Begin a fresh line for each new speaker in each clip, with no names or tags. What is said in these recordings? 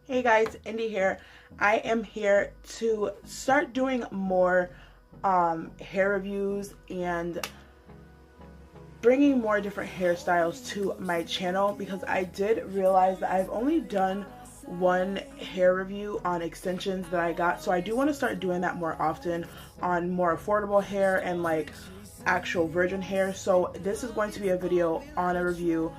Hey guys, Indy here. I am here to start doing more hair reviews and bringing more different hairstyles to my channel because I did realize that I've only done one hair review on extensions that I got, so I do want to start doing that more often on more affordable hair and like actual virgin hair. So this is going to be a video on a review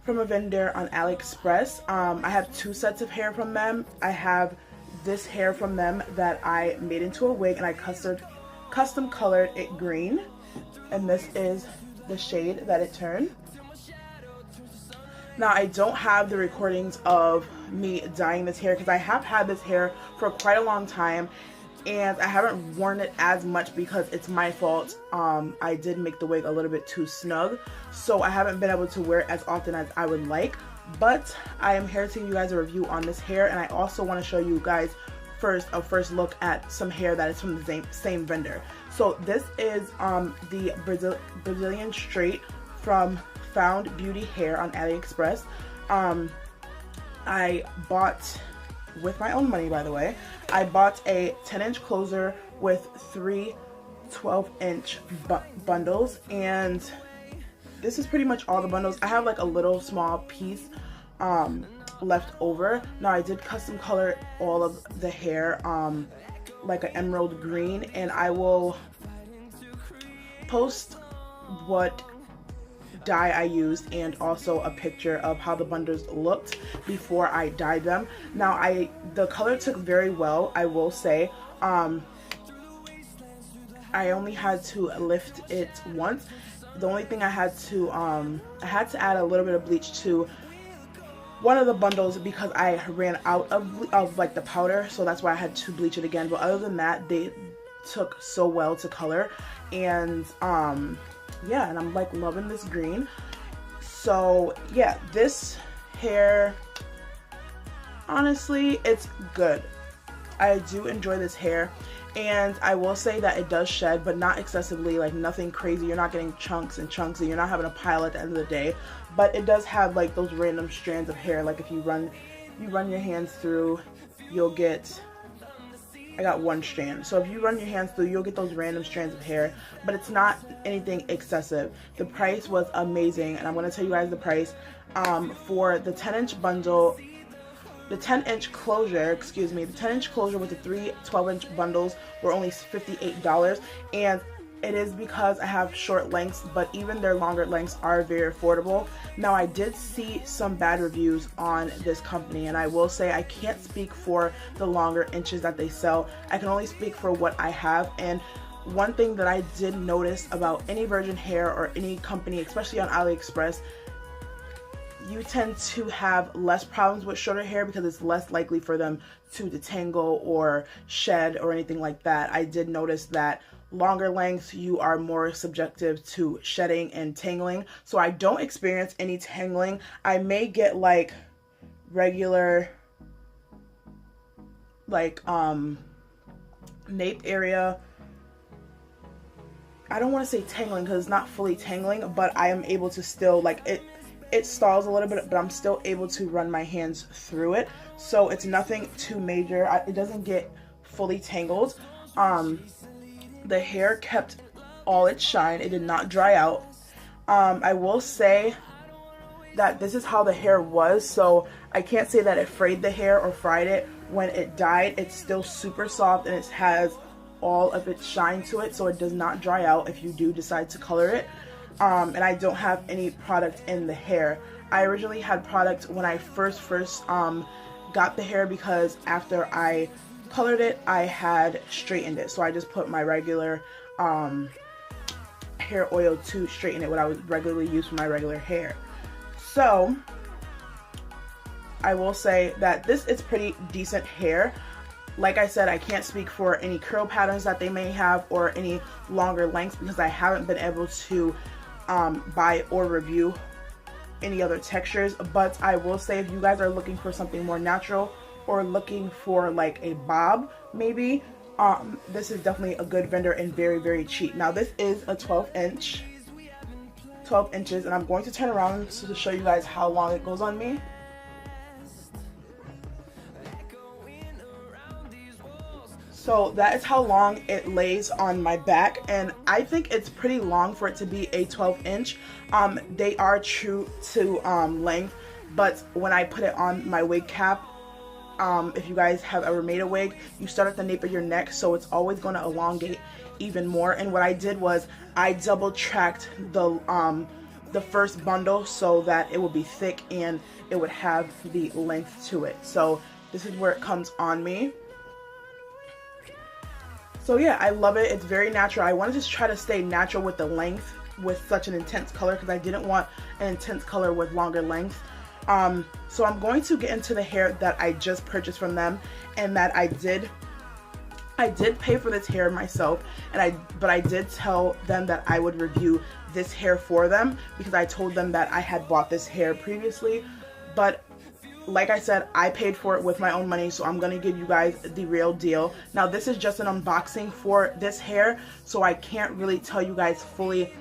from a vendor on Aliexpress. I have two sets of hair from them. I have this hair from them that I made into a wig and I custom colored it green, and this is the shade that it turned. Now I don't have the recordings of me dyeing this hair because I have had this hair for quite a long time and I haven't worn it as much because it's my fault. I did make the wig a little bit too snug, so I haven't been able to wear it as often as I would like. But I am here to give you guys a review on this hair, and I also want to show you guys a first look at some hair that is from the same vendor. So this is the Brazilian straight from Found Beauty Hair on Aliexpress. I bought, with my own money by the way, I bought a 10-inch closer with three 12-inch bundles, and this is pretty much all the bundles. I have like a little small piece left over. Now I did custom color all of the hair like an emerald green, and I will post what dye I used and also a picture of how the bundles looked before I dyed them. Now the color took very well, I will say. I only had to lift it once. The only thing I had to add a little bit of bleach to one of the bundles because I ran out of like the powder, so that's why I had to bleach it again. But other than that, they took so well to color, and yeah, and I'm like loving this green. So yeah, this hair, honestly, it's good. I do enjoy this hair, and I will say that it does shed, but not excessively, like nothing crazy. You're not getting chunks and chunks and you're not having a pile at the end of the day, but it does have like those random strands of hair. Like if you run your hands through, you'll get, I got one strand. So if you run your hands through, you'll get those random strands of hair, but it's not anything excessive. The price was amazing, and I'm going to tell you guys the price. For the 10-inch bundle, the 10-inch closure, excuse me, the 10-inch closure with the three 12-inch bundles were only $58, and it is because I have short lengths, but even their longer lengths are very affordable. Now I did see some bad reviews on this company, and I will say I can't speak for the longer inches that they sell. I can only speak for what I have. And one thing that I did notice about any virgin hair or any company, especially on AliExpress, you tend to have less problems with shorter hair because it's less likely for them to detangle or shed or anything like that. I did notice that longer lengths, you are more subjective to shedding and tangling. So I don't experience any tangling. I may get like regular like nape area. I don't want to say tangling because it's not fully tangling, but I am able to still, like, it stalls a little bit, but I'm still able to run my hands through it. So it's nothing too major. It doesn't get fully tangled. The hair kept all its shine. It did not dry out. I will say that this is how the hair was, so I can't say that it frayed the hair or fried it. When it dyed, it's still super soft and it has all of its shine to it, so it does not dry out if you do decide to color it. And I don't have any product in the hair. I originally had product when I first got the hair because after I colored it, I had straightened it. So I just put my regular hair oil to straighten it, what I would regularly use for my regular hair. So I will say that this is pretty decent hair. Like I said, I can't speak for any curl patterns that they may have or any longer lengths because I haven't been able to buy or review any other textures. But I will say, if you guys are looking for something more natural or looking for like a bob maybe, this is definitely a good vendor and very, very cheap. Now this is a 12 inches, and I'm going to turn around to show you guys how long it goes on me. So that is how long it lays on my back, and I think it's pretty long for it to be a 12-inch. They are true to length, but when I put it on my wig cap, if you guys have ever made a wig, you start at the nape of your neck, so it's always going to elongate even more. And what I did was I double tracked the first bundle so that it would be thick and it would have the length to it. So this is where it comes on me. So yeah, I love it. It's very natural. I wanted to try to stay natural with the length with such an intense color because I didn't want an intense color with longer length. So I'm going to get into the hair that I just purchased from them, and that I did pay for this hair myself, but I did tell them that I would review this hair for them because I told them that I had bought this hair previously. But like I said, I paid for it with my own money, so I'm going to give you guys the real deal. Now, this is just an unboxing for this hair, so I can't really tell you guys fully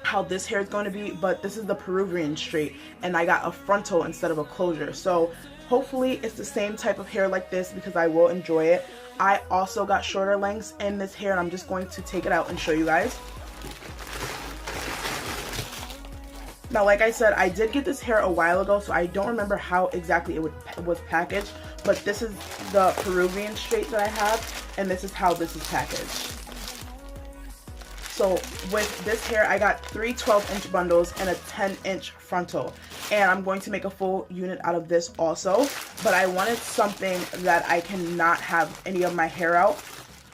how this hair is going to be, but this is the Peruvian straight, and I got a frontal instead of a closure. So hopefully it's the same type of hair like this because I will enjoy it. I also got shorter lengths in this hair, and I'm just going to take it out and show you guys. Now, like I said, I did get this hair a while ago, so I don't remember how exactly it was packaged, but this is the Peruvian straight that I have, and this is how this is packaged. So with this hair, I got 3 12-inch bundles and a 10-inch frontal, and I'm going to make a full unit out of this also, but I wanted something that I cannot have any of my hair out.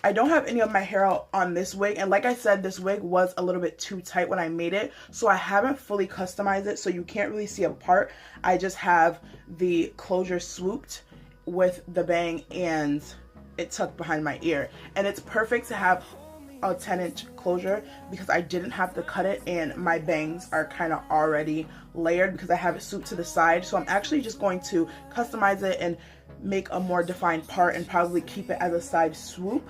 I don't have any of my hair out on this wig, and like I said, this wig was a little bit too tight when I made it, so I haven't fully customized it, so you can't really see a part. I just have the closure swooped with the bang and it tucked behind my ear, and it's perfect to have a 10-inch closure because I didn't have to cut it, and my bangs are kind of already layered because I have it swooped to the side. So I'm actually just going to customize it and make a more defined part and probably keep it as a side swoop.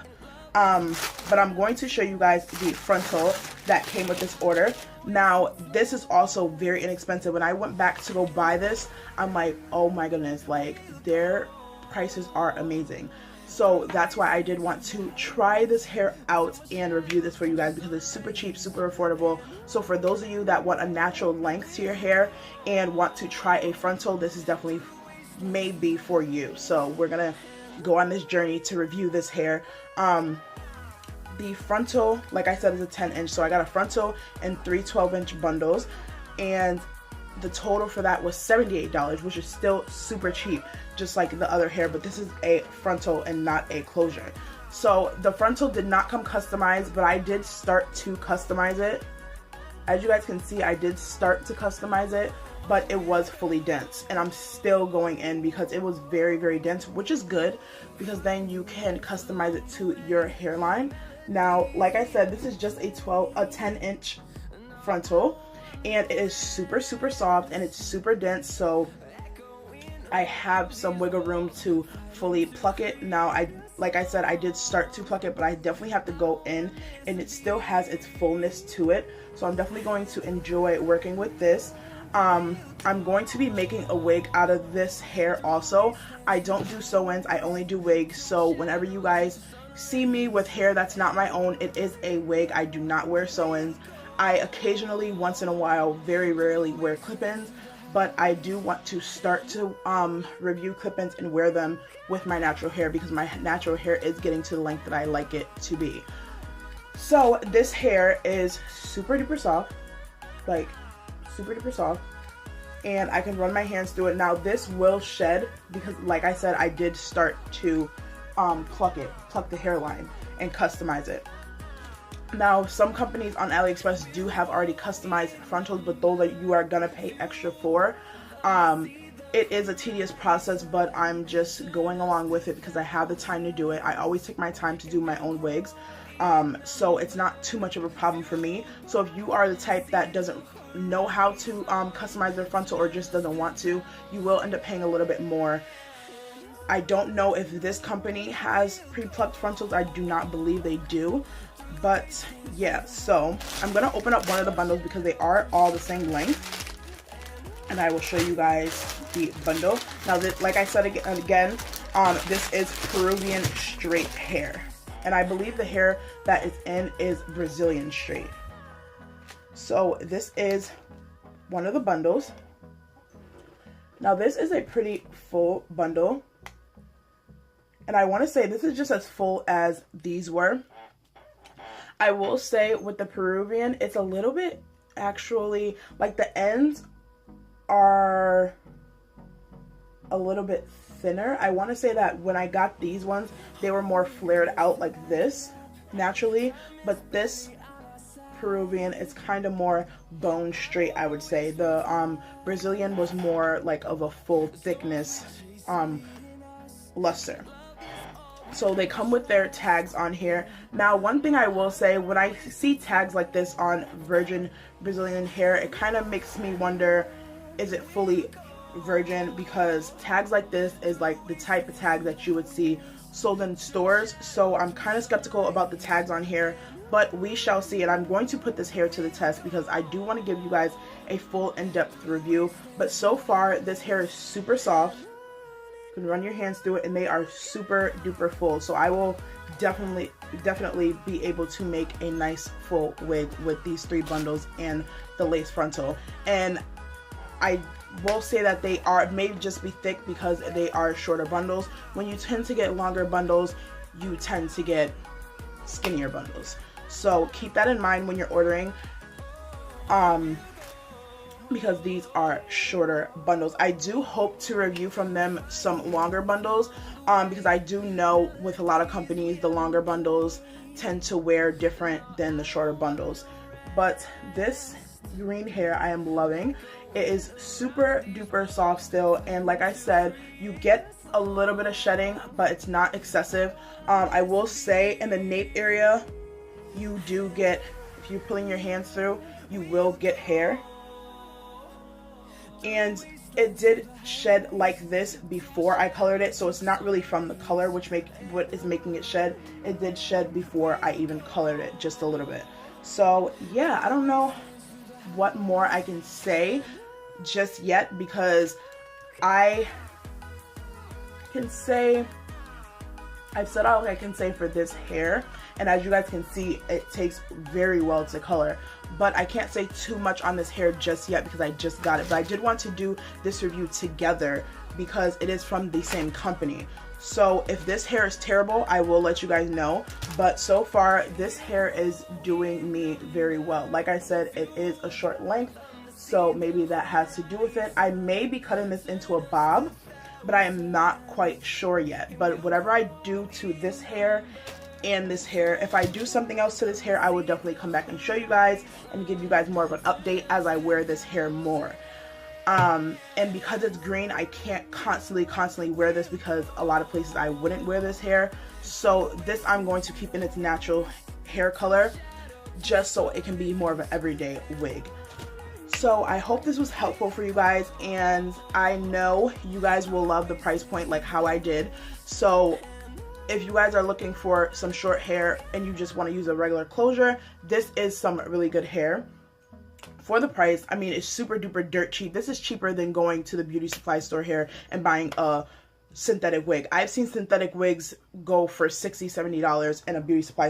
But I'm going to show you guys the frontal that came with this order. Now, this is also very inexpensive. When I went back to go buy this, I'm like, oh my goodness, like their prices are amazing. So that's why I did want to try this hair out and review this for you guys because it's super cheap, super affordable. So for those of you that want a natural length to your hair and want to try a frontal, this is definitely maybe for you. So we're gonna go on this journey to review this hair. The frontal, like I said, is a 10-inch, so I got a frontal and 3 12-inch bundles, and the total for that was $78, which is still super cheap, just like the other hair, but this is a frontal and not a closure. So the frontal did not come customized, but I did start to customize it. As you guys can see, I did start to customize it, but it was fully dense, and I'm still going in because it was very, very dense, which is good because then you can customize it to your hairline. Now, like I said, this is just a 10-inch frontal, and it is super, super soft and it's super dense, so I have some wiggle room to fully pluck it. Now, like I said, I did start to pluck it, but I definitely have to go in, and it still has its fullness to it, so I'm definitely going to enjoy working with this. I'm going to be making a wig out of this hair also. I don't do sew-ins, I only do wigs, so whenever you guys see me with hair that's not my own, it is a wig. I do not wear sew-ins. I occasionally, once in a while, very rarely wear clip-ins, but I do want to start to review clip-ins and wear them with my natural hair because my natural hair is getting to the length that I like it to be. So this hair is super duper soft, like super duper soft, and I can run my hands through it. Now this will shed because, like I said, I did start to pluck the hairline and customize it. Now, some companies on Aliexpress do have already customized frontals, but those that you are gonna pay extra for. It is a tedious process, but I'm just going along with it because I have the time to do it. I always take my time to do my own wigs, so it's not too much of a problem for me. So if you are the type that doesn't know how to customize their frontal or just doesn't want to, you will end up paying a little bit more. I don't know if this company has pre-plucked frontals. I do not believe they do. But yeah, so I'm going to open up one of the bundles because they are all the same length. And I will show you guys the bundle. Now, like I said again, This is Peruvian straight hair, and I believe the hair that it's in is Brazilian straight. So this is one of the bundles. Now this is a pretty full bundle, and I want to say this is just as full as these were. I will say with the Peruvian, it's a little bit, actually, like the ends are a little bit thinner. I want to say that when I got these ones, they were more flared out like this naturally, but this Peruvian, it's kind of more bone straight, I would say. The Brazilian was more like of a full thickness luster. So they come with their tags on here. Now, one thing I will say, when I see tags like this on virgin Brazilian hair, it kind of makes me wonder, is it fully virgin? Because tags like this is like the type of tag that you would see sold in stores. So I'm kind of skeptical about the tags on here, but we shall see. And I'm going to put this hair to the test because I do want to give you guys a full in-depth review. But so far, this hair is super soft. You can run your hands through it, and they are super duper full. So I will definitely be able to make a nice full wig with these 3 bundles and the lace frontal. And I will say that they may just be thick because they are shorter bundles. When you tend to get longer bundles, you tend to get skinnier bundles. So keep that in mind when you're ordering, because these are shorter bundles. I do hope to review from them some longer bundles, because I do know with a lot of companies, the longer bundles tend to wear different than the shorter bundles. But this green hair I am loving. It is super duper soft still, and like I said, you get a little bit of shedding, but it's not excessive. I will say in the nape area, you do get, if you're pulling your hands through, you will get hair. And it did shed like this before I colored it, so it's not really from the color what is making it shed. It did shed before I even colored it, just a little bit. So yeah, I don't know what more I can say just yet, because I can say, I've said all I can say for this hair, and as you guys can see, it takes very well to color. But I can't say too much on this hair just yet because I just got it. But I did want to do this review together because it is from the same company. So if this hair is terrible, I will let you guys know. But so far, this hair is doing me very well. Like I said, it is a short length, so maybe that has to do with it. I may be cutting this into a bob, but I am not quite sure yet. But whatever I do to this hair and this hair, if I do something else to this hair, I will definitely come back and show you guys and give you guys more of an update as I wear this hair more. And because it's green, I can't constantly wear this because a lot of places I wouldn't wear this hair. So this I'm going to keep in its natural hair color just so it can be more of an everyday wig. So I hope this was helpful for you guys, and I know you guys will love the price point like how I did. So if you guys are looking for some short hair and you just want to use a regular closure, this is some really good hair. For the price, I mean, it's super duper dirt cheap. This is cheaper than going to the beauty supply store here and buying a synthetic wig. I've seen synthetic wigs go for $60, $70 in a beauty supply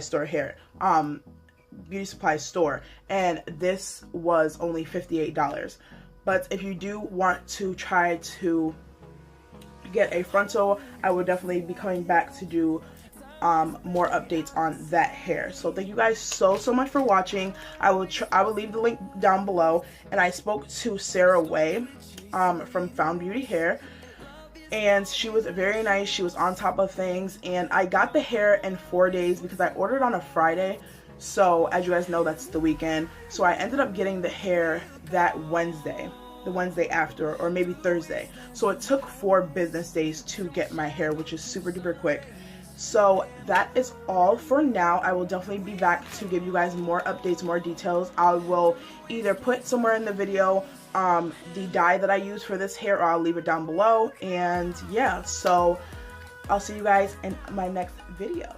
store and this was only $58. But if you do want to try to get a frontal, I will definitely be coming back to do more updates on that hair. So thank you guys so much for watching. I will leave the link down below, and I spoke to Sarah Way from Found Beauty Hair, and she was very nice. She was on top of things, and I got the hair in 4 days because I ordered on a Friday. So as you guys know, that's the weekend. So I ended up getting the hair that Wednesday, the Wednesday after, or maybe Thursday. So it took 4 business days to get my hair, which is super duper quick. So that is all for now. I will definitely be back to give you guys more updates, more details. I will either put somewhere in the video the dye that I use for this hair, or I'll leave it down below. And yeah, so I'll see you guys in my next video.